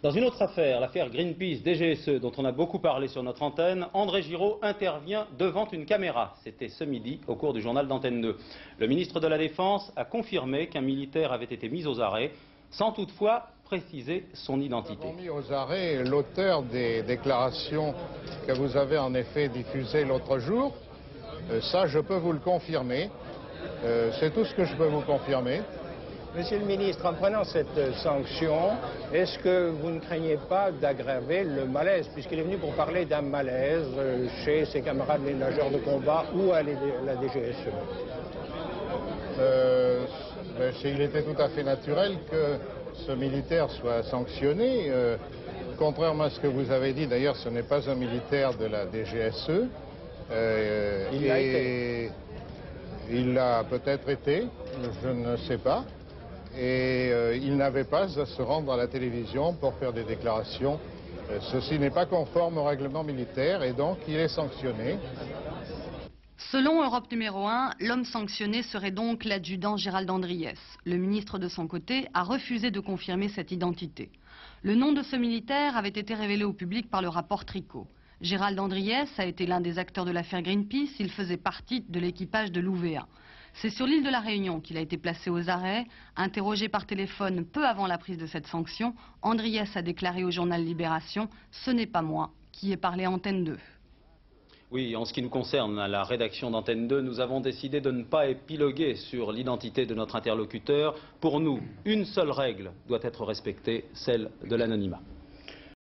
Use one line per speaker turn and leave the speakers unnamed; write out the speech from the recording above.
Dans une autre affaire, l'affaire Greenpeace DGSE, dont on a beaucoup parlé sur notre antenne, André Giraud intervient devant une caméra. C'était ce midi au cours du journal d'Antenne 2. Le ministre de la Défense a confirmé qu'un militaire avait été mis aux arrêts, sans toutefois préciser son identité.
Nous avons mis aux arrêts l'auteur des déclarations que vous avez en effet diffusées l'autre jour. Ça, je peux vous le confirmer. C'est tout ce que je peux vous confirmer.
Monsieur le ministre, en prenant cette sanction, est-ce que vous ne craignez pas d'aggraver le malaise, puisqu'il est venu pour parler d'un malaise chez ses camarades les nageurs de combat ou à la DGSE?
Il était tout à fait naturel que ce militaire soit sanctionné. Contrairement à ce que vous avez dit, d'ailleurs, ce n'est pas un militaire de la DGSE.
Il l'a été.
Il l'a peut-être été, je ne sais pas. Et il n'avait pas à se rendre à la télévision pour faire des déclarations. Ceci n'est pas conforme au règlement militaire et donc il est sanctionné.
Selon Europe numéro 1, l'homme sanctionné serait donc l'adjudant Gérald Andriès. Le ministre de son côté a refusé de confirmer cette identité. Le nom de ce militaire avait été révélé au public par le rapport Tricot. Gérald Andriès a été l'un des acteurs de l'affaire Greenpeace, il faisait partie de l'équipage de l'UVA. C'est sur l'île de la Réunion qu'il a été placé aux arrêts. Interrogé par téléphone peu avant la prise de cette sanction, Andriès a déclaré au journal Libération « Ce n'est pas moi qui ai parlé à Antenne 2 ».
Oui, en ce qui nous concerne, à la rédaction d'Antenne 2, nous avons décidé de ne pas épiloguer sur l'identité de notre interlocuteur. Pour nous, une seule règle doit être respectée, celle de l'anonymat.